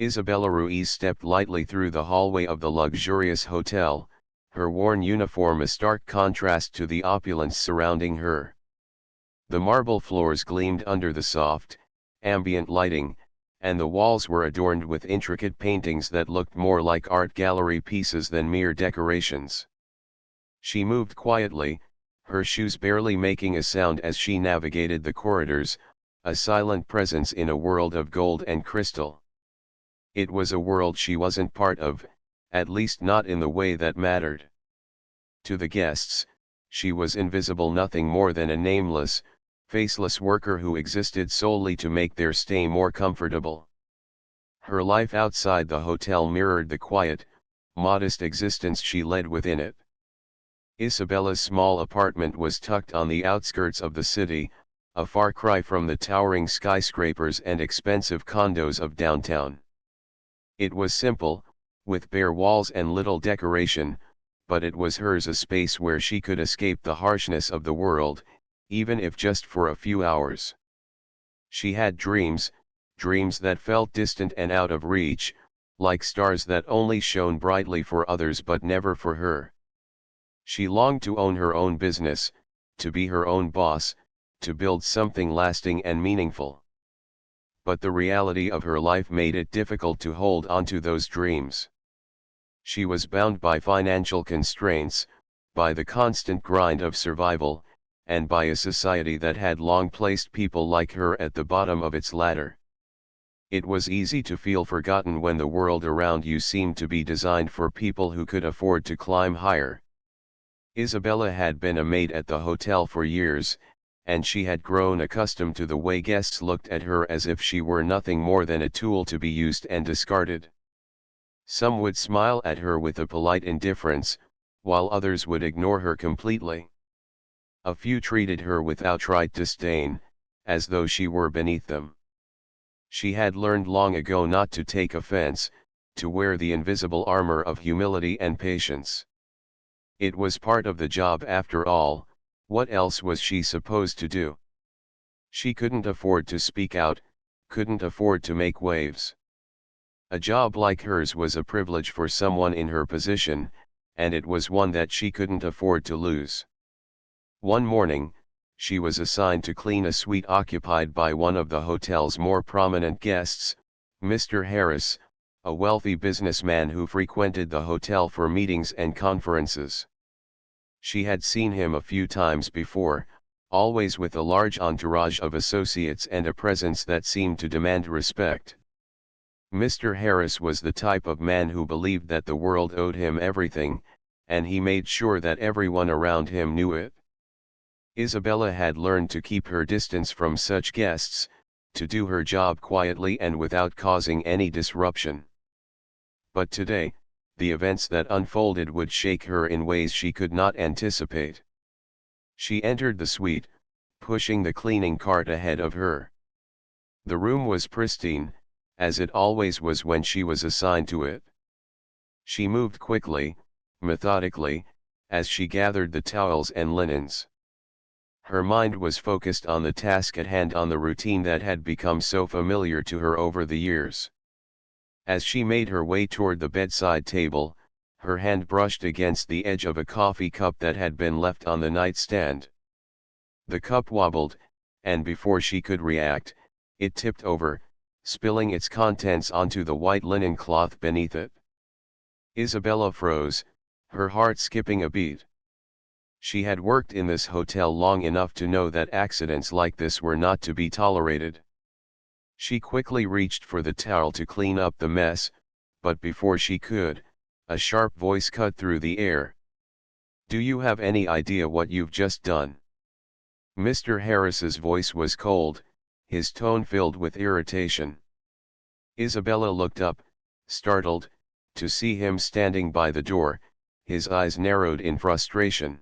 Isabella Ruiz stepped lightly through the hallway of the luxurious hotel, her worn uniform a stark contrast to the opulence surrounding her. The marble floors gleamed under the soft, ambient lighting, and the walls were adorned with intricate paintings that looked more like art gallery pieces than mere decorations. She moved quietly, her shoes barely making a sound as she navigated the corridors, a silent presence in a world of gold and crystal. It was a world she wasn't part of, at least not in the way that mattered. To the guests, she was invisible, nothing more than a nameless, faceless worker who existed solely to make their stay more comfortable. Her life outside the hotel mirrored the quiet, modest existence she led within it. Isabella's small apartment was tucked on the outskirts of the city, a far cry from the towering skyscrapers and expensive condos of downtown. It was simple, with bare walls and little decoration, but it was hers, a space where she could escape the harshness of the world, even if just for a few hours. She had dreams that felt distant and out of reach, like stars that only shone brightly for others but never for her. She longed to own her own business, to be her own boss, to build something lasting and meaningful. But the reality of her life made it difficult to hold onto those dreams. She was bound by financial constraints, by the constant grind of survival, and by a society that had long placed people like her at the bottom of its ladder. It was easy to feel forgotten when the world around you seemed to be designed for people who could afford to climb higher. Isabella had been a maid at the hotel for years, and she had grown accustomed to the way guests looked at her as if she were nothing more than a tool to be used and discarded. Some would smile at her with a polite indifference, while others would ignore her completely. A few treated her with outright disdain, as though she were beneath them. She had learned long ago not to take offense, to wear the invisible armor of humility and patience. It was part of the job after all. What else was she supposed to do? She couldn't afford to speak out, couldn't afford to make waves. A job like hers was a privilege for someone in her position, and it was one that she couldn't afford to lose. One morning, she was assigned to clean a suite occupied by one of the hotel's more prominent guests, Mr. Harris, a wealthy businessman who frequented the hotel for meetings and conferences. She had seen him a few times before, always with a large entourage of associates and a presence that seemed to demand respect. Mr. Harris was the type of man who believed that the world owed him everything, and he made sure that everyone around him knew it. Isabella had learned to keep her distance from such guests, to do her job quietly and without causing any disruption. But today, the events that unfolded would shake her in ways she could not anticipate. She entered the suite, pushing the cleaning cart ahead of her. The room was pristine, as it always was when she was assigned to it. She moved quickly, methodically, as she gathered the towels and linens. Her mind was focused on the task at hand, on the routine that had become so familiar to her over the years. As she made her way toward the bedside table, her hand brushed against the edge of a coffee cup that had been left on the nightstand. The cup wobbled, and before she could react, it tipped over, spilling its contents onto the white linen cloth beneath it. Isabella froze, her heart skipping a beat. She had worked in this hotel long enough to know that accidents like this were not to be tolerated. She quickly reached for the towel to clean up the mess, but before she could, a sharp voice cut through the air. "Do you have any idea what you've just done?" Mr. Harris's voice was cold, his tone filled with irritation. Isabella looked up, startled, to see him standing by the door, his eyes narrowed in frustration.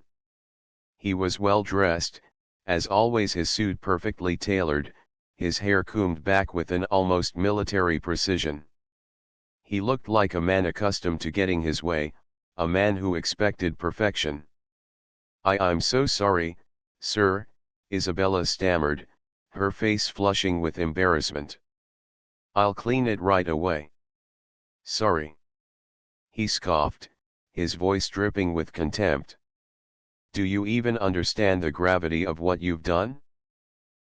He was well dressed, as always, his suit perfectly tailored, his hair combed back with an almost military precision. He looked like a man accustomed to getting his way, a man who expected perfection. I'm so sorry, sir," Isabella stammered, her face flushing with embarrassment. "I'll clean it right away." Sorry. He scoffed, his voice dripping with contempt. Do you even understand the gravity of what you've done?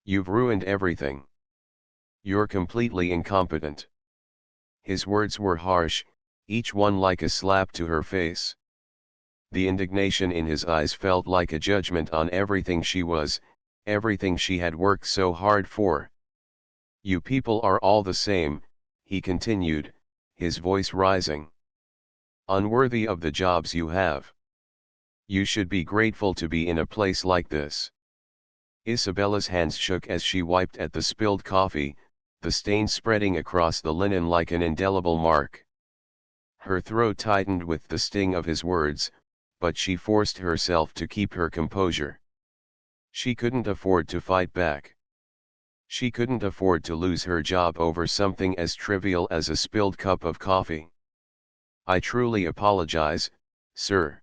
You've ruined everything. You're completely incompetent. His words were harsh, each one like a slap to her face. The indignation in his eyes felt like a judgment on everything she was, everything she had worked so hard for. You people are all the same, he continued, his voice rising. Unworthy of the jobs you have. You should be grateful to be in a place like this. Isabella's hands shook as she wiped at the spilled coffee, the stain spreading across the linen like an indelible mark. Her throat tightened with the sting of his words, but she forced herself to keep her composure. She couldn't afford to fight back. She couldn't afford to lose her job over something as trivial as a spilled cup of coffee. I truly apologize, sir.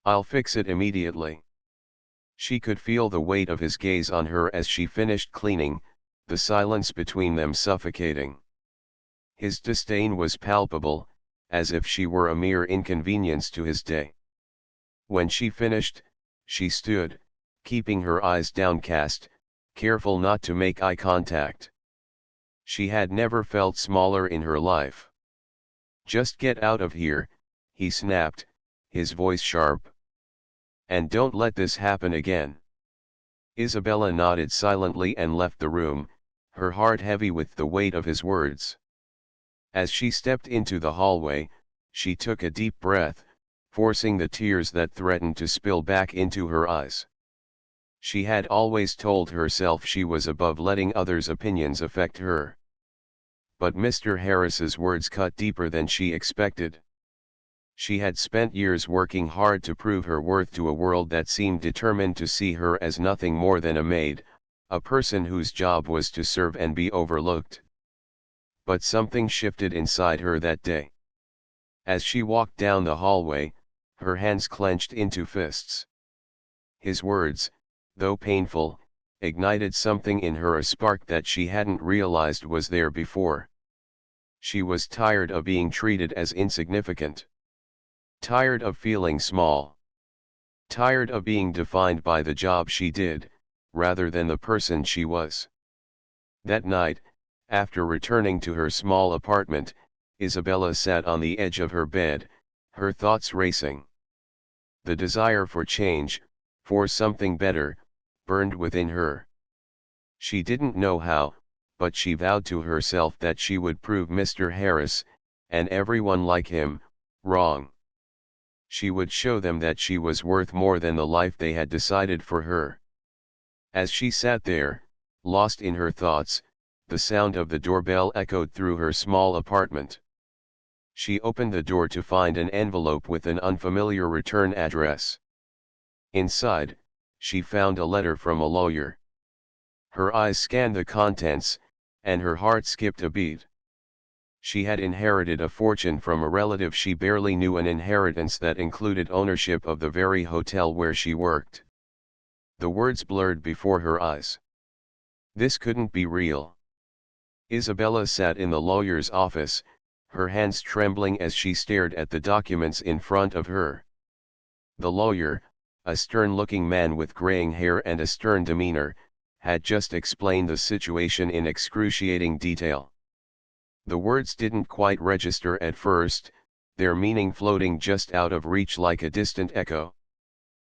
I'll fix it immediately. She could feel the weight of his gaze on her as she finished cleaning, the silence between them suffocating. His disdain was palpable, as if she were a mere inconvenience to his day. When she finished, she stood, keeping her eyes downcast, careful not to make eye contact. She had never felt smaller in her life. Just get out of here, he snapped, his voice sharp. And don't let this happen again. Isabella nodded silently and left the room, her heart heavy with the weight of his words. As she stepped into the hallway, she took a deep breath, forcing the tears that threatened to spill back into her eyes. She had always told herself she was above letting others' opinions affect her. But Mr. Harris's words cut deeper than she expected. She had spent years working hard to prove her worth to a world that seemed determined to see her as nothing more than a maid, a person whose job was to serve and be overlooked. But something shifted inside her that day. As she walked down the hallway, her hands clenched into fists. His words, though painful, ignited something in her, a spark that she hadn't realized was there before. She was tired of being treated as insignificant. Tired of feeling small. Tired of being defined by the job she did, rather than the person she was. That night, after returning to her small apartment, Isabella sat on the edge of her bed, her thoughts racing. The desire for change, for something better, burned within her. She didn't know how, but she vowed to herself that she would prove Mr. Harris, and everyone like him, wrong. She would show them that she was worth more than the life they had decided for her. As she sat there, lost in her thoughts, the sound of the doorbell echoed through her small apartment. She opened the door to find an envelope with an unfamiliar return address. Inside, she found a letter from a lawyer. Her eyes scanned the contents, and her heart skipped a beat. She had inherited a fortune from a relative she barely knew, an inheritance that included ownership of the very hotel where she worked. The words blurred before her eyes. This couldn't be real. Isabella sat in the lawyer's office, her hands trembling as she stared at the documents in front of her. The lawyer, a stern-looking man with graying hair and a stern demeanor, had just explained the situation in excruciating detail. The words didn't quite register at first, their meaning floating just out of reach like a distant echo.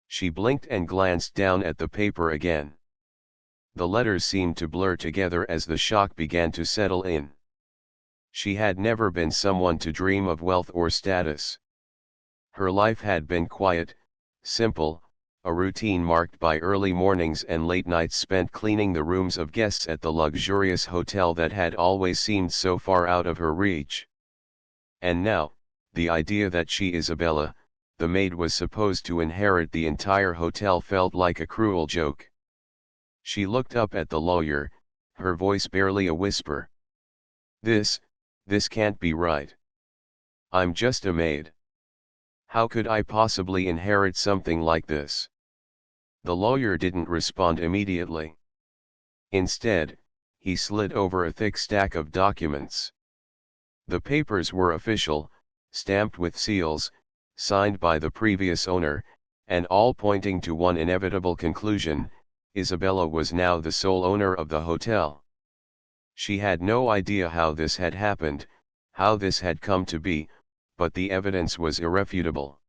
She blinked and glanced down at the paper again. The letters seemed to blur together as the shock began to settle in. She had never been someone to dream of wealth or status. Her life had been quiet, simple, a routine marked by early mornings and late nights spent cleaning the rooms of guests at the luxurious hotel that had always seemed so far out of her reach. And now, the idea that she, Isabella, the maid, was supposed to inherit the entire hotel felt like a cruel joke. She looked up at the lawyer, her voice barely a whisper. This can't be right. I'm just a maid. How could I possibly inherit something like this? The lawyer didn't respond immediately. Instead, he slid over a thick stack of documents. The papers were official, stamped with seals, signed by the previous owner, and all pointing to one inevitable conclusion: Isabella was now the sole owner of the hotel. She had no idea how this had happened, how this had come to be, but the evidence was irrefutable.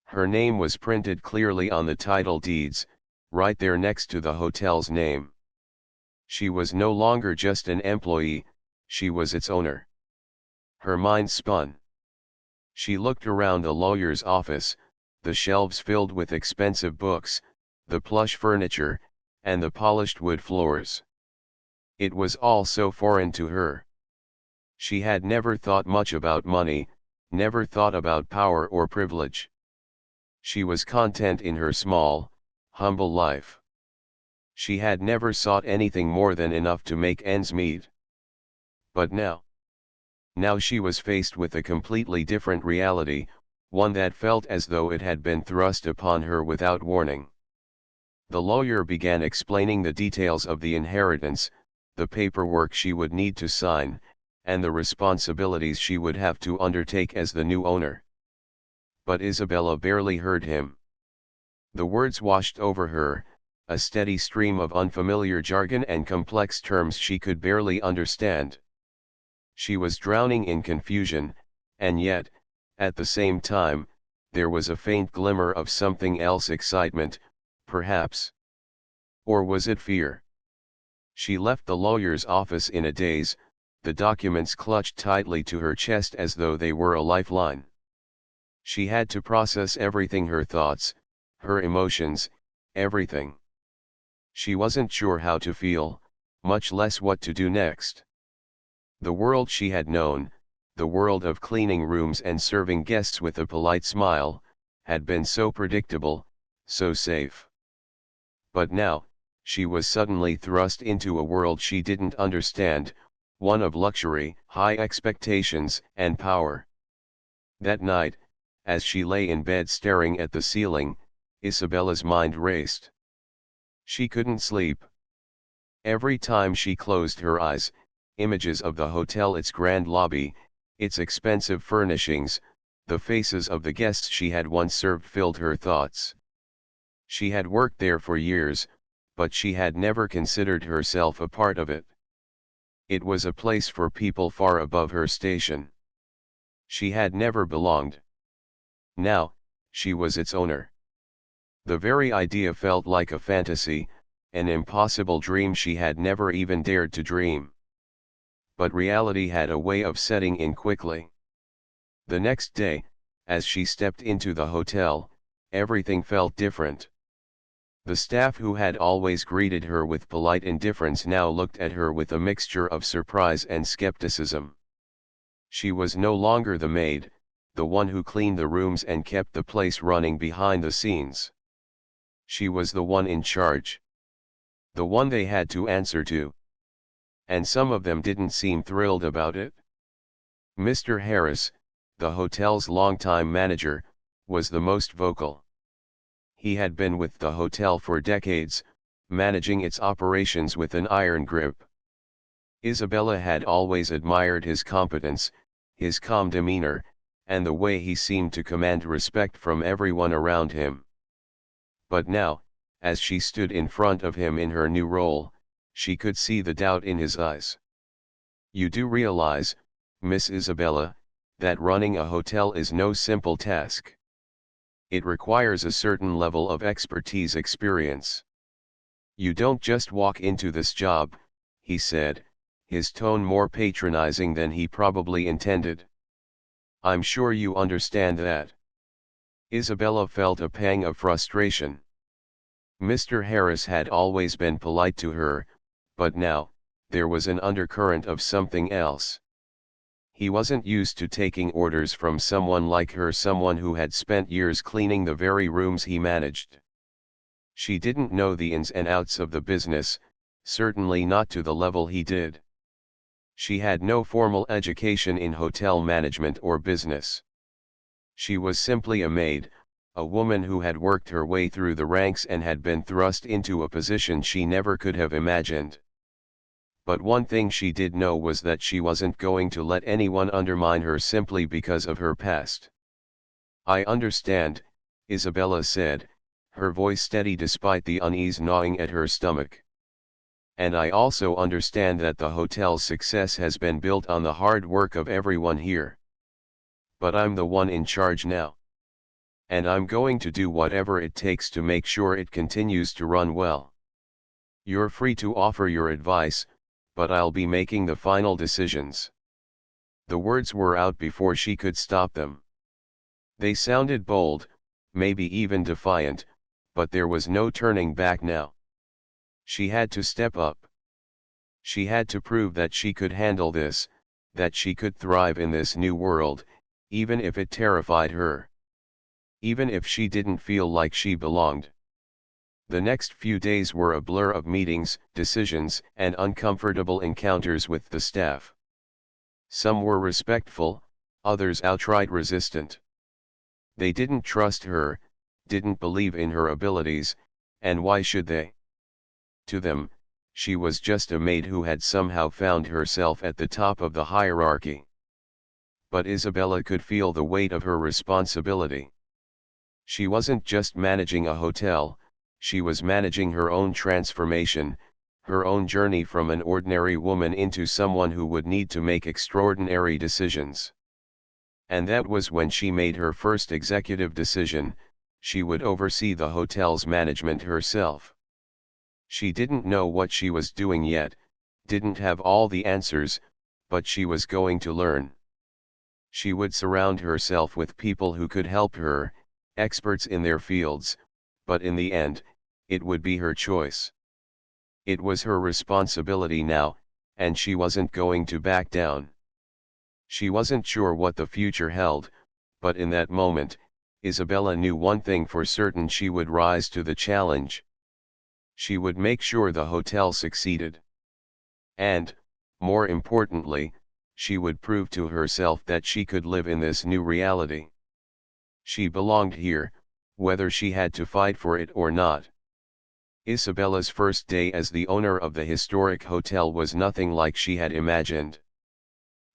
Her name was printed clearly on the title deeds, right there next to the hotel's name. She was no longer just an employee, she was its owner. Her mind spun. She looked around the lawyer's office, the shelves filled with expensive books, the plush furniture, and the polished wood floors. It was all so foreign to her. She had never thought much about money, never thought about power or privilege. She was content in her small, humble life. She had never sought anything more than enough to make ends meet. But now she was faced with a completely different reality, one that felt as though it had been thrust upon her without warning. The lawyer began explaining the details of the inheritance, the paperwork she would need to sign, and the responsibilities she would have to undertake as the new owner. But Isabella barely heard him. The words washed over her, a steady stream of unfamiliar jargon and complex terms she could barely understand. She was drowning in confusion, and yet, at the same time, there was a faint glimmer of something else: excitement, perhaps. Or was it fear? She left the lawyer's office in a daze, the documents clutched tightly to her chest as though they were a lifeline. She had to process everything: her thoughts, her emotions, everything. She wasn't sure how to feel, much less what to do next. The world she had known, the world of cleaning rooms and serving guests with a polite smile, had been so predictable, so safe. But now, she was suddenly thrust into a world she didn't understand, one of luxury, high expectations, and power. That night, as she lay in bed staring at the ceiling, Isabella's mind raced. She couldn't sleep. Every time she closed her eyes, images of the hotel, its grand lobby, its expensive furnishings, the faces of the guests she had once served filled her thoughts. She had worked there for years, but she had never considered herself a part of it. It was a place for people far above her station. She had never belonged. Now, she was its owner. The very idea felt like a fantasy, an impossible dream she had never even dared to dream. But reality had a way of setting in quickly. The next day, as she stepped into the hotel, everything felt different. The staff who had always greeted her with polite indifference now looked at her with a mixture of surprise and skepticism. She was no longer the maid, the one who cleaned the rooms and kept the place running behind the scenes. She was the one in charge. The one they had to answer to. And some of them didn't seem thrilled about it. Mr. Harris, the hotel's longtime manager, was the most vocal. He had been with the hotel for decades, managing its operations with an iron grip. Isabella had always admired his competence, his calm demeanor, and the way he seemed to command respect from everyone around him. But now, as she stood in front of him in her new role, she could see the doubt in his eyes. "You do realize, Miss Isabella, that running a hotel is no simple task. It requires a certain level of expertise, experience. You don't just walk into this job," he said, his tone more patronizing than he probably intended. "I'm sure you understand that." Isabella felt a pang of frustration. Mr. Harris had always been polite to her, but now, there was an undercurrent of something else. He wasn't used to taking orders from someone like her, someone who had spent years cleaning the very rooms he managed. She didn't know the ins and outs of the business, certainly not to the level he did. She had no formal education in hotel management or business. She was simply a maid, a woman who had worked her way through the ranks and had been thrust into a position she never could have imagined. But one thing she did know was that she wasn't going to let anyone undermine her simply because of her past. "I understand," Isabella said, her voice steady despite the unease gnawing at her stomach. "And I also understand that the hotel's success has been built on the hard work of everyone here. But I'm the one in charge now. And I'm going to do whatever it takes to make sure it continues to run well. You're free to offer your advice, but I'll be making the final decisions." The words were out before she could stop them. They sounded bold, maybe even defiant, but there was no turning back now. She had to step up. She had to prove that she could handle this, that she could thrive in this new world, even if it terrified her. Even if she didn't feel like she belonged. The next few days were a blur of meetings, decisions, and uncomfortable encounters with the staff. Some were respectful, others outright resistant. They didn't trust her, didn't believe in her abilities, and why should they? To them, she was just a maid who had somehow found herself at the top of the hierarchy. But Isabella could feel the weight of her responsibility. She wasn't just managing a hotel, she was managing her own transformation, her own journey from an ordinary woman into someone who would need to make extraordinary decisions. And that was when she made her first executive decision: she would oversee the hotel's management herself. She didn't know what she was doing yet, didn't have all the answers, but she was going to learn. She would surround herself with people who could help her, experts in their fields, but in the end, it would be her choice. It was her responsibility now, and she wasn't going to back down. She wasn't sure what the future held, but in that moment, Isabella knew one thing for certain: she would rise to the challenge. She would make sure the hotel succeeded. And, more importantly, she would prove to herself that she could live in this new reality. She belonged here, whether she had to fight for it or not. Isabella's first day as the owner of the historic hotel was nothing like she had imagined.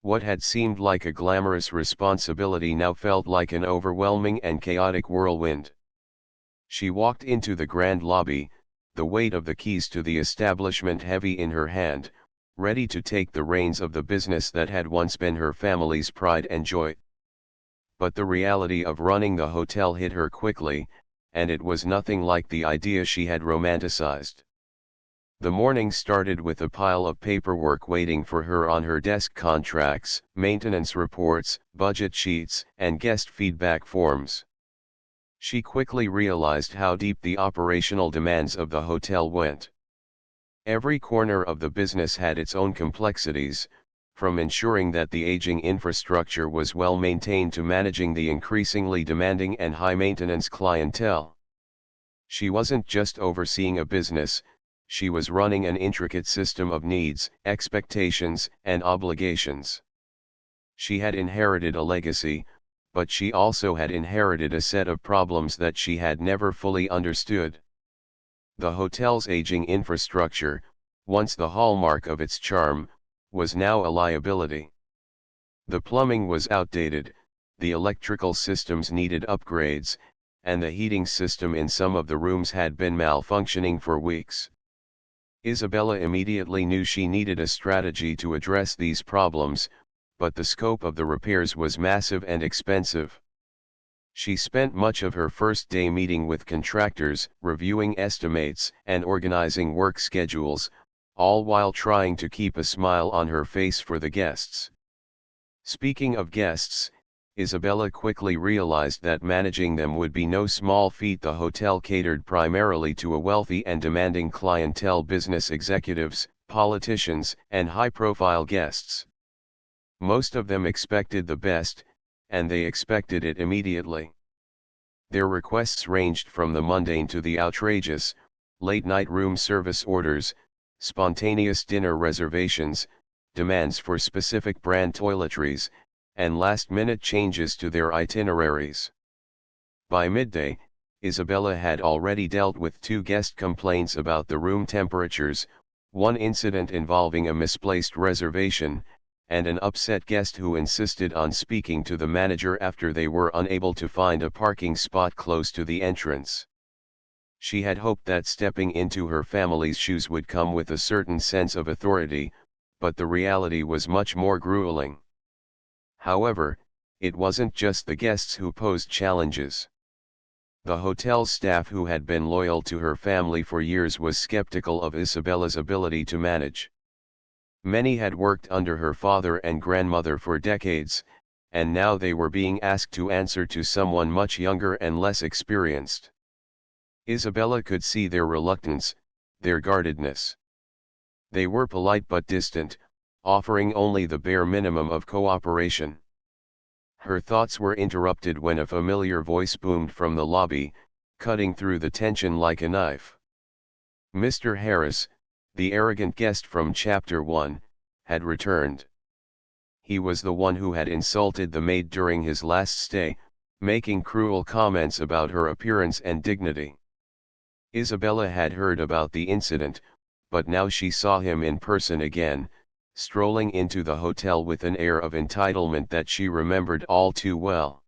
What had seemed like a glamorous responsibility now felt like an overwhelming and chaotic whirlwind. She walked into the grand lobby, the weight of the keys to the establishment heavy in her hand, ready to take the reins of the business that had once been her family's pride and joy. But the reality of running the hotel hit her quickly, and it was nothing like the idea she had romanticized. The morning started with a pile of paperwork waiting for her on her desk: contracts, maintenance reports, budget sheets, and guest feedback forms. She quickly realized how deep the operational demands of the hotel went. Every corner of the business had its own complexities, from ensuring that the aging infrastructure was well maintained to managing the increasingly demanding and high-maintenance clientele. She wasn't just overseeing a business, she was running an intricate system of needs, expectations, and obligations. She had inherited a legacy, but she also had inherited a set of problems that she had never fully understood. The hotel's aging infrastructure, once the hallmark of its charm, was now a liability. The plumbing was outdated, the electrical systems needed upgrades, and the heating system in some of the rooms had been malfunctioning for weeks. Isabella immediately knew she needed a strategy to address these problems, but the scope of the repairs was massive and expensive. She spent much of her first day meeting with contractors, reviewing estimates, and organizing work schedules, all while trying to keep a smile on her face for the guests. Speaking of guests, Isabella quickly realized that managing them would be no small feat. The hotel catered primarily to a wealthy and demanding clientele: business executives, politicians, and high-profile guests. Most of them expected the best, and they expected it immediately. Their requests ranged from the mundane to the outrageous: late-night room service orders, spontaneous dinner reservations, demands for specific brand toiletries, and last-minute changes to their itineraries. By midday, Isabella had already dealt with 2 guest complaints about the room temperatures, One incident involving a misplaced reservation, and an upset guest who insisted on speaking to the manager after they were unable to find a parking spot close to the entrance. She had hoped that stepping into her family's shoes would come with a certain sense of authority, but the reality was much more grueling. However, it wasn't just the guests who posed challenges. The hotel's staff, who had been loyal to her family for years, was skeptical of Isabella's ability to manage. Many had worked under her father and grandmother for decades, and now they were being asked to answer to someone much younger and less experienced. Isabella could see their reluctance, their guardedness. They were polite but distant, offering only the bare minimum of cooperation. Her thoughts were interrupted when a familiar voice boomed from the lobby, cutting through the tension like a knife. Mr. Harris, the arrogant guest from Chapter 1, had returned. He was the one who had insulted the maid during his last stay, making cruel comments about her appearance and dignity. Isabella had heard about the incident, but now she saw him in person again, strolling into the hotel with an air of entitlement that she remembered all too well.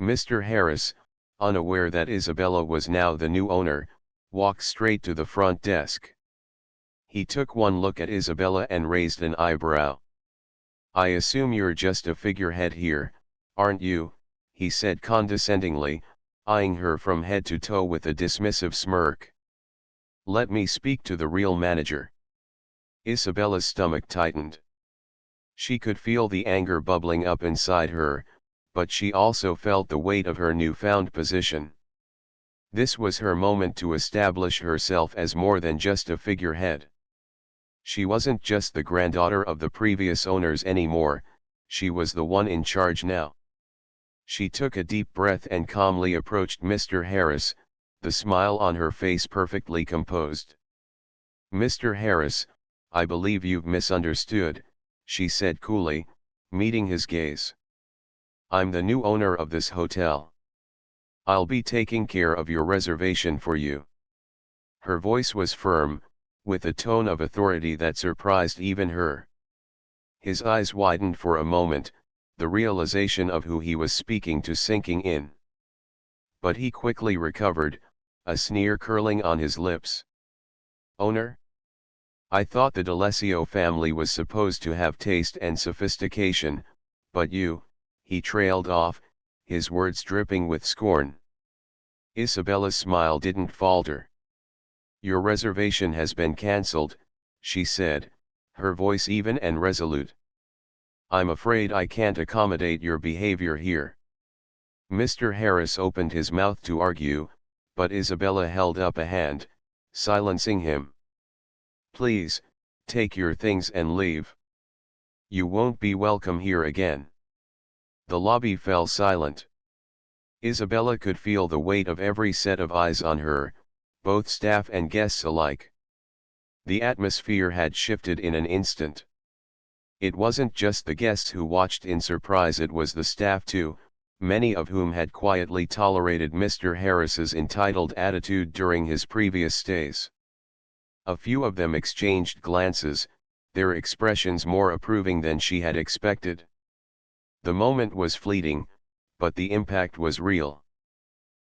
Mr. Harris, unaware that Isabella was now the new owner, walked straight to the front desk. He took one look at Isabella and raised an eyebrow. "I assume you're just a figurehead here, aren't you?" he said condescendingly, eyeing her from head to toe with a dismissive smirk. "Let me speak to the real manager." Isabella's stomach tightened. She could feel the anger bubbling up inside her, but she also felt the weight of her newfound position. This was her moment to establish herself as more than just a figurehead. She wasn't just the granddaughter of the previous owners anymore, she was the one in charge now. She took a deep breath and calmly approached Mr. Harris, the smile on her face perfectly composed. "Mr. Harris, I believe you've misunderstood," she said coolly, meeting his gaze. "I'm the new owner of this hotel. I'll be taking care of your reservation for you." Her voice was firm, with a tone of authority that surprised even her. His eyes widened for a moment, the realization of who he was speaking to sinking in. But he quickly recovered, a sneer curling on his lips. "Owner? I thought the D'Alessio family was supposed to have taste and sophistication, but you," he trailed off, his words dripping with scorn. Isabella's smile didn't falter. "Your reservation has been cancelled," she said, her voice even and resolute. "I'm afraid I can't accommodate your behavior here." Mr. Harris opened his mouth to argue, but Isabella held up a hand, silencing him. "Please, take your things and leave. You won't be welcome here again." The lobby fell silent. Isabella could feel the weight of every set of eyes on her, both staff and guests alike. The atmosphere had shifted in an instant. It wasn't just the guests who watched in surprise, it was the staff too, many of whom had quietly tolerated Mr. Harris's entitled attitude during his previous stays. A few of them exchanged glances, their expressions more approving than she had expected. The moment was fleeting, but the impact was real.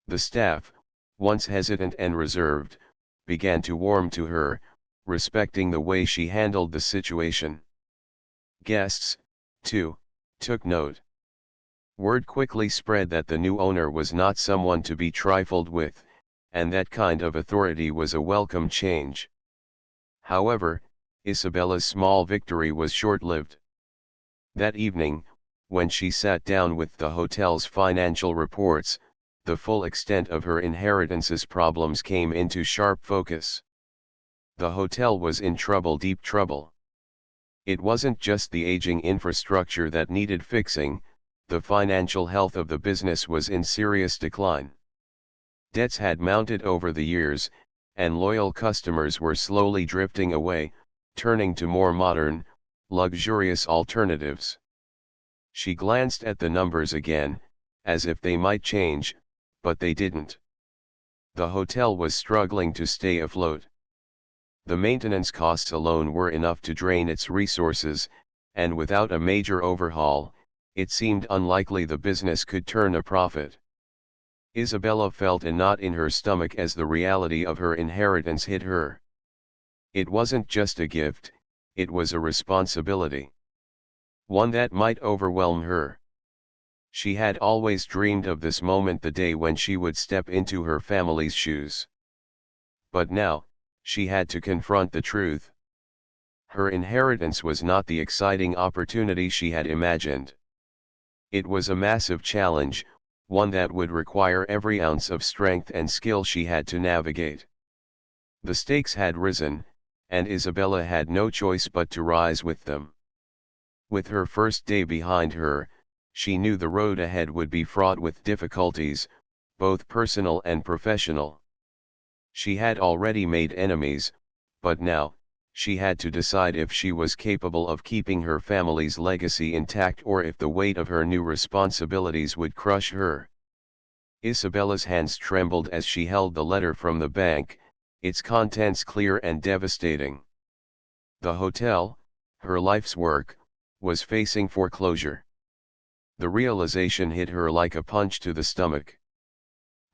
The staff, once hesitant and reserved, began to warm to her, respecting the way she handled the situation. Guests, too, took note. Word quickly spread that the new owner was not someone to be trifled with, and that kind of authority was a welcome change. However, Isabella's small victory was short-lived. That evening, when she sat down with the hotel's financial reports, the full extent of her inheritance's problems came into sharp focus. The hotel was in trouble, deep trouble. It wasn't just the aging infrastructure that needed fixing, the financial health of the business was in serious decline. Debts had mounted over the years, and loyal customers were slowly drifting away, turning to more modern, luxurious alternatives. She glanced at the numbers again, as if they might change, but they didn't. The hotel was struggling to stay afloat. The maintenance costs alone were enough to drain its resources, and without a major overhaul, it seemed unlikely the business could turn a profit. Isabella felt a knot in her stomach as the reality of her inheritance hit her. It wasn't just a gift, it was a responsibility. One that might overwhelm her. She had always dreamed of this moment, the day when she would step into her family's shoes. But now, she had to confront the truth. Her inheritance was not the exciting opportunity she had imagined. It was a massive challenge, one that would require every ounce of strength and skill she had to navigate. The stakes had risen, and Isabella had no choice but to rise with them. With her first day behind her, she knew the road ahead would be fraught with difficulties, both personal and professional. She had already made enemies, but now, she had to decide if she was capable of keeping her family's legacy intact or if the weight of her new responsibilities would crush her. Isabella's hands trembled as she held the letter from the bank, its contents clear and devastating. The hotel, her life's work, was facing foreclosure. The realization hit her like a punch to the stomach.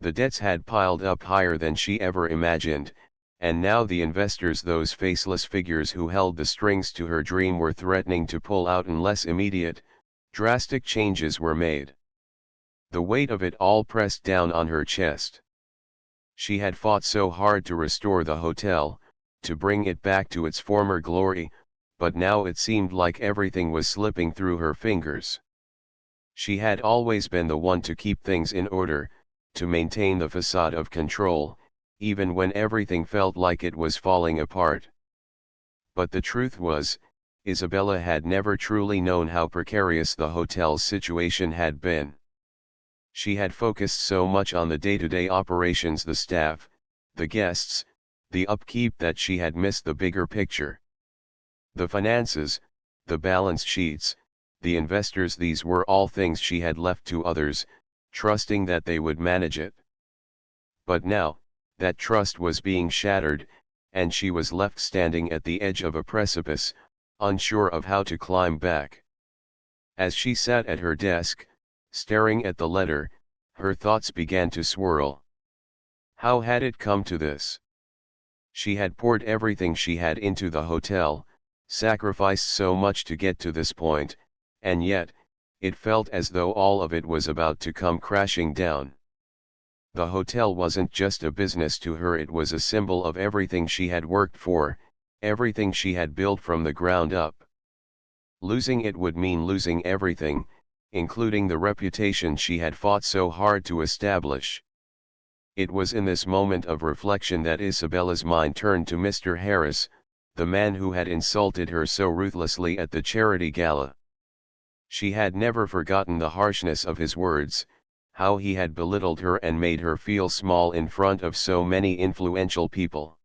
The debts had piled up higher than she ever imagined, and now the investors, those faceless figures who held the strings to her dream, were threatening to pull out unless immediate, drastic changes were made. The weight of it all pressed down on her chest. She had fought so hard to restore the hotel, to bring it back to its former glory, but now it seemed like everything was slipping through her fingers. She had always been the one to keep things in order, to maintain the facade of control, even when everything felt like it was falling apart. But the truth was, Isabella had never truly known how precarious the hotel's situation had been. She had focused so much on the day-to-day operations, the staff, the guests, the upkeep, that she had missed the bigger picture. The finances, the balance sheets, the investors, these were all things she had left to others, trusting that they would manage it. But now, that trust was being shattered, and she was left standing at the edge of a precipice, unsure of how to climb back. As she sat at her desk, staring at the letter, her thoughts began to swirl. How had it come to this? She had poured everything she had into the hotel, sacrificed so much to get to this point, and yet, it felt as though all of it was about to come crashing down. The hotel wasn't just a business to her, it was a symbol of everything she had worked for, everything she had built from the ground up. Losing it would mean losing everything, including the reputation she had fought so hard to establish. It was in this moment of reflection that Isabella's mind turned to Mr. Harris, the man who had insulted her so ruthlessly at the charity gala. She had never forgotten the harshness of his words, how he had belittled her and made her feel small in front of so many influential people.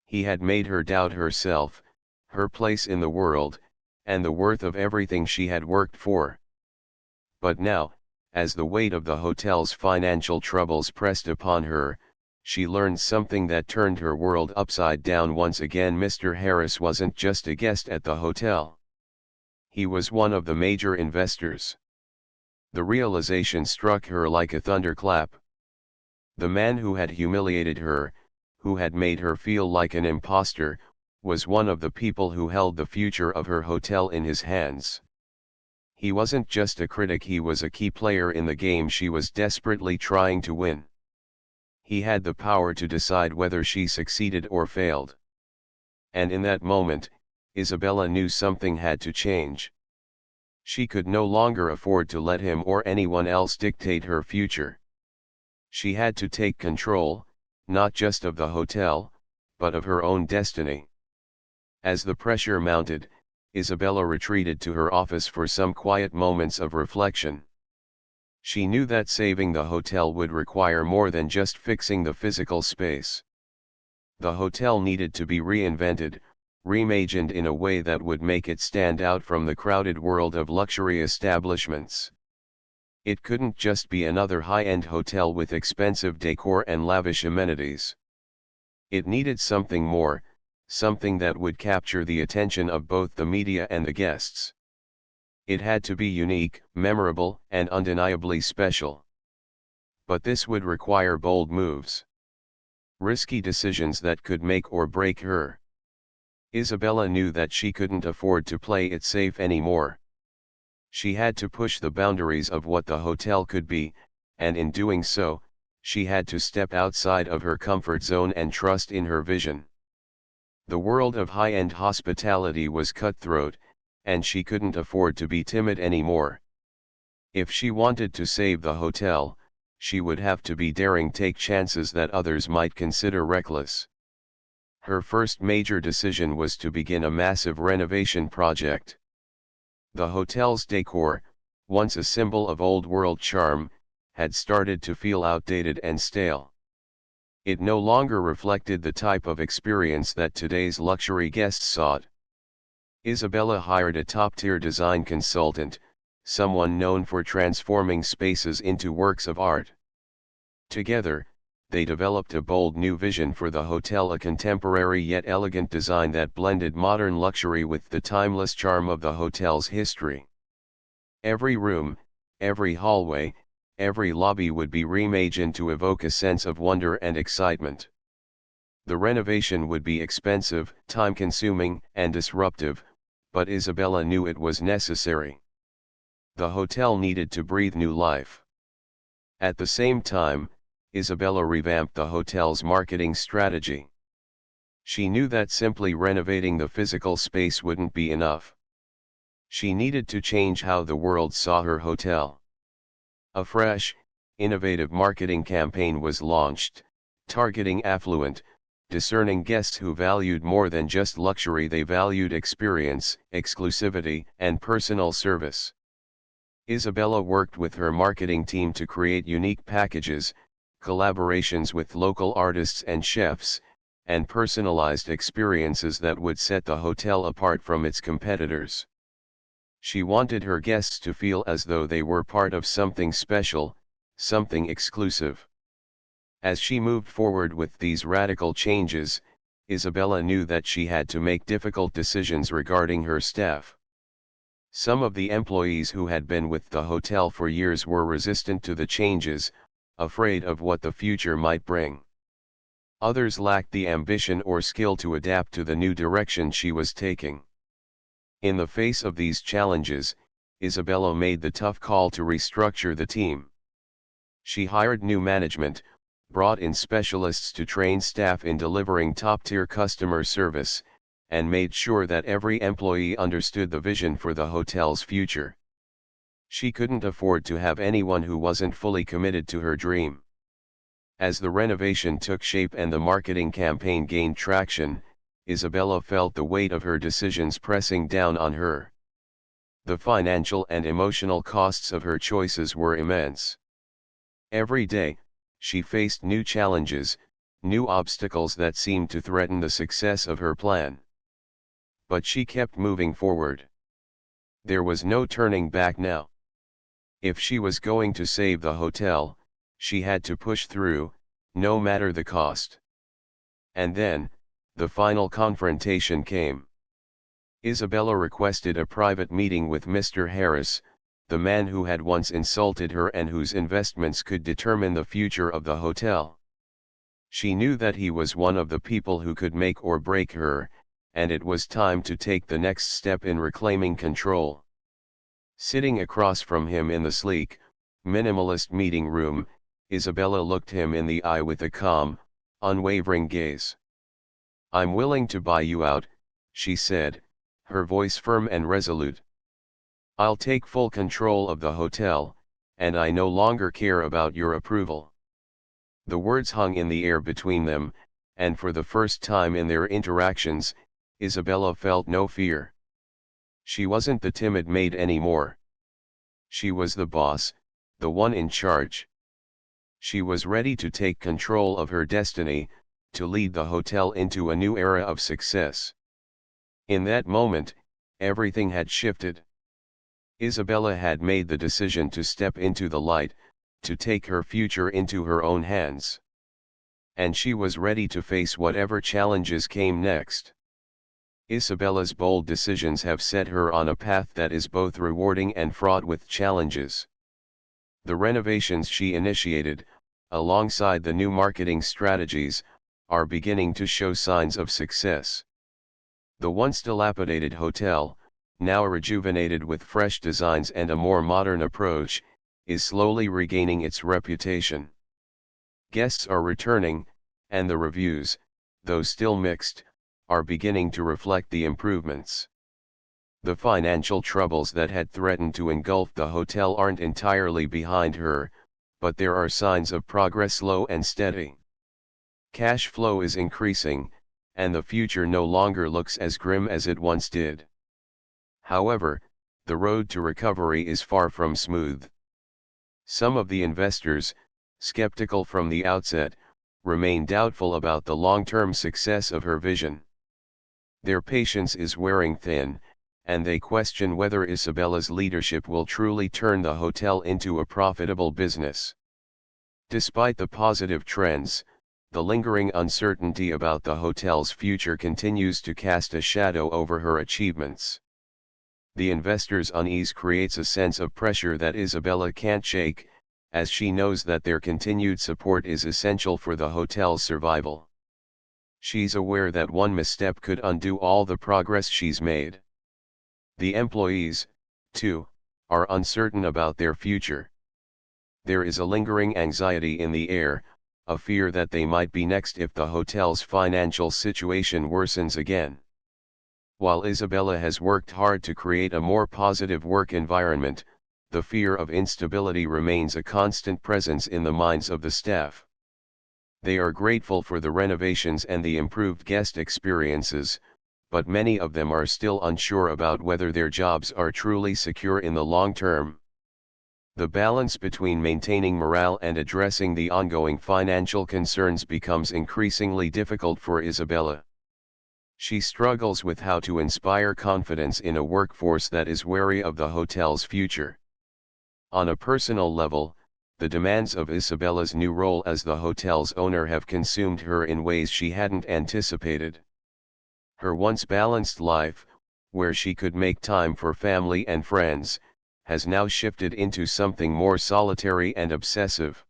He had made her doubt herself, her place in the world, and the worth of everything she had worked for. But now, as the weight of the hotel's financial troubles pressed upon her, she learned something that turned her world upside down once again. Mr. Harris wasn't just a guest at the hotel. He was one of the major investors. The realization struck her like a thunderclap. The man who had humiliated her, who had made her feel like an imposter, was one of the people who held the future of her hotel in his hands. He wasn't just a critic, he was a key player in the game she was desperately trying to win. He had the power to decide whether she succeeded or failed. And in that moment, Isabella knew something had to change. She could no longer afford to let him or anyone else dictate her future. She had to take control, not just of the hotel, but of her own destiny. As the pressure mounted, Isabella retreated to her office for some quiet moments of reflection. She knew that saving the hotel would require more than just fixing the physical space. The hotel needed to be reinvented, reimagined in a way that would make it stand out from the crowded world of luxury establishments. It couldn't just be another high-end hotel with expensive decor and lavish amenities. It needed something more, something that would capture the attention of both the media and the guests. It had to be unique, memorable, and undeniably special. But this would require bold moves. Risky decisions that could make or break her. Isabella knew that she couldn't afford to play it safe anymore. She had to push the boundaries of what the hotel could be, and in doing so, she had to step outside of her comfort zone and trust in her vision. The world of high-end hospitality was cutthroat, and she couldn't afford to be timid anymore. If she wanted to save the hotel, she would have to be daring, take chances that others might consider reckless. Her first major decision was to begin a massive renovation project. The hotel's decor, once a symbol of old-world charm, had started to feel outdated and stale. It no longer reflected the type of experience that today's luxury guests sought. Isabella hired a top-tier design consultant, someone known for transforming spaces into works of art. Together, they developed a bold new vision for the hotel, a contemporary yet elegant design that blended modern luxury with the timeless charm of the hotel's history. Every room, every hallway, every lobby would be reimagined to evoke a sense of wonder and excitement. The renovation would be expensive, time-consuming, and disruptive, but Isabella knew it was necessary. The hotel needed to breathe new life. At the same time, Isabella revamped the hotel's marketing strategy. She knew that simply renovating the physical space wouldn't be enough. She needed to change how the world saw her hotel. A fresh, innovative marketing campaign was launched, targeting affluent, discerning guests who valued more than just luxury. They valued experience, exclusivity, and personal service. Isabella worked with her marketing team to create unique packages, collaborations with local artists and chefs, and personalized experiences that would set the hotel apart from its competitors. She wanted her guests to feel as though they were part of something special, something exclusive. As she moved forward with these radical changes, Isabella knew that she had to make difficult decisions regarding her staff. Some of the employees who had been with the hotel for years were resistant to the changes, afraid of what the future might bring. Others lacked the ambition or skill to adapt to the new direction she was taking. In the face of these challenges, Isabella made the tough call to restructure the team. She hired new management, brought in specialists to train staff in delivering top-tier customer service, and made sure that every employee understood the vision for the hotel's future. She couldn't afford to have anyone who wasn't fully committed to her dream. As the renovation took shape and the marketing campaign gained traction, Isabella felt the weight of her decisions pressing down on her. The financial and emotional costs of her choices were immense. Every day, she faced new challenges, new obstacles that seemed to threaten the success of her plan. But she kept moving forward. There was no turning back now. If she was going to save the hotel, she had to push through, no matter the cost. And then, the final confrontation came. Isabella requested a private meeting with Mr. Harris, the man who had once insulted her and whose investments could determine the future of the hotel. She knew that he was one of the people who could make or break her, and it was time to take the next step in reclaiming control. Sitting across from him in the sleek, minimalist meeting room, Isabella looked him in the eye with a calm, unwavering gaze. "I'm willing to buy you out," she said, her voice firm and resolute. "I'll take full control of the hotel, and I no longer care about your approval." The words hung in the air between them, and for the first time in their interactions, Isabella felt no fear. She wasn't the timid maid anymore. She was the boss, the one in charge. She was ready to take control of her destiny, to lead the hotel into a new era of success. In that moment, everything had shifted. Isabella had made the decision to step into the light, to take her future into her own hands. And she was ready to face whatever challenges came next. Isabella's bold decisions have set her on a path that is both rewarding and fraught with challenges. The renovations she initiated, alongside the new marketing strategies, are beginning to show signs of success. The once dilapidated hotel, now rejuvenated with fresh designs and a more modern approach, is slowly regaining its reputation. Guests are returning, and the reviews, though still mixed, are beginning to reflect the improvements. The financial troubles that had threatened to engulf the hotel aren't entirely behind her, but there are signs of progress, slow and steady. Cash flow is increasing, and the future no longer looks as grim as it once did. However, the road to recovery is far from smooth. Some of the investors, skeptical from the outset, remain doubtful about the long-term success of her vision. Their patience is wearing thin, and they question whether Isabella's leadership will truly turn the hotel into a profitable business. Despite the positive trends, the lingering uncertainty about the hotel's future continues to cast a shadow over her achievements. The investors' unease creates a sense of pressure that Isabella can't shake, as she knows that their continued support is essential for the hotel's survival. She's aware that one misstep could undo all the progress she's made. The employees, too, are uncertain about their future. There is a lingering anxiety in the air, a fear that they might be next if the hotel's financial situation worsens again. While Isabella has worked hard to create a more positive work environment, the fear of instability remains a constant presence in the minds of the staff. They are grateful for the renovations and the improved guest experiences, but many of them are still unsure about whether their jobs are truly secure in the long term. The balance between maintaining morale and addressing the ongoing financial concerns becomes increasingly difficult for Isabella. She struggles with how to inspire confidence in a workforce that is wary of the hotel's future. On a personal level, the demands of Isabella's new role as the hotel's owner have consumed her in ways she hadn't anticipated. Her once balanced life, where she could make time for family and friends, has now shifted into something more solitary and obsessive.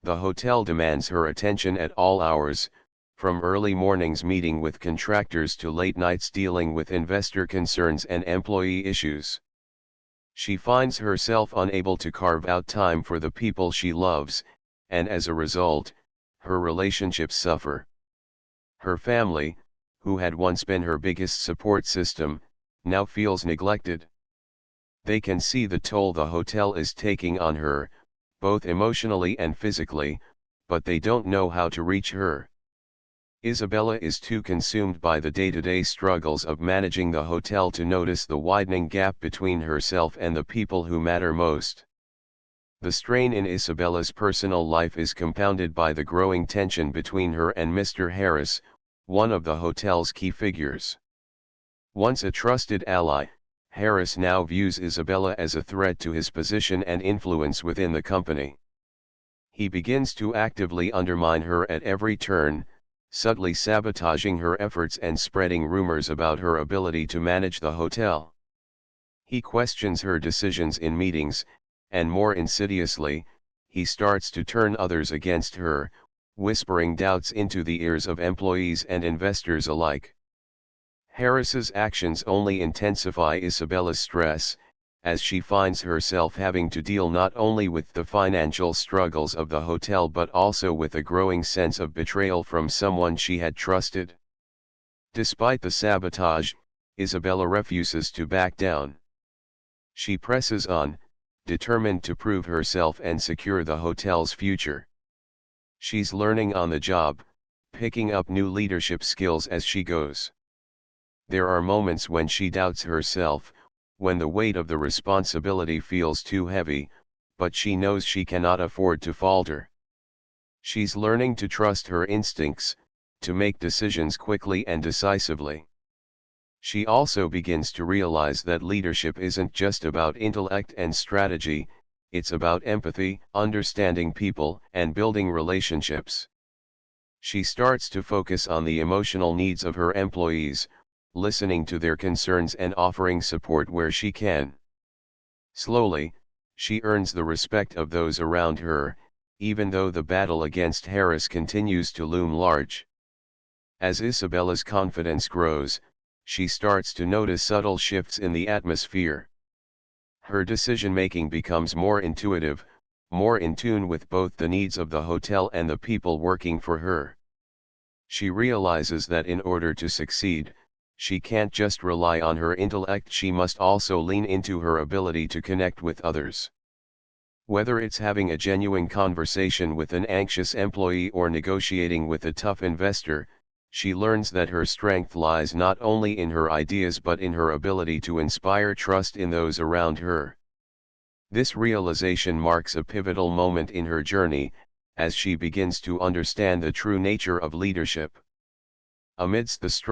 The hotel demands her attention at all hours, from early mornings meeting with contractors to late nights dealing with investor concerns and employee issues. She finds herself unable to carve out time for the people she loves, and as a result, her relationships suffer. Her family, who had once been her biggest support system, now feels neglected. They can see the toll the hotel is taking on her, both emotionally and physically, but they don't know how to reach her. Isabella is too consumed by the day-to-day struggles of managing the hotel to notice the widening gap between herself and the people who matter most. The strain in Isabella's personal life is compounded by the growing tension between her and Mr. Harris, one of the hotel's key figures. Once a trusted ally, Harris now views Isabella as a threat to his position and influence within the company. He begins to actively undermine her at every turn, subtly sabotaging her efforts and spreading rumors about her ability to manage the hotel. He questions her decisions in meetings, and more insidiously, he starts to turn others against her, whispering doubts into the ears of employees and investors alike. Harris's actions only intensify Isabella's stress, as she finds herself having to deal not only with the financial struggles of the hotel but also with a growing sense of betrayal from someone she had trusted. Despite the sabotage, Isabella refuses to back down. She presses on, determined to prove herself and secure the hotel's future. She's learning on the job, picking up new leadership skills as she goes. There are moments when she doubts herself, when the weight of the responsibility feels too heavy, but she knows she cannot afford to falter. She's learning to trust her instincts, to make decisions quickly and decisively. She also begins to realize that leadership isn't just about intellect and strategy, it's about empathy, understanding people, and building relationships. She starts to focus on the emotional needs of her employees, listening to their concerns and offering support where she can. Slowly, she earns the respect of those around her, even though the battle against Harris continues to loom large. As Isabella's confidence grows, she starts to notice subtle shifts in the atmosphere. Her decision-making becomes more intuitive, more in tune with both the needs of the hotel and the people working for her. She realizes that in order to succeed, she can't just rely on her intellect, she must also lean into her ability to connect with others. Whether it's having a genuine conversation with an anxious employee or negotiating with a tough investor, she learns that her strength lies not only in her ideas but in her ability to inspire trust in those around her. This realization marks a pivotal moment in her journey, as she begins to understand the true nature of leadership. Amidst the struggle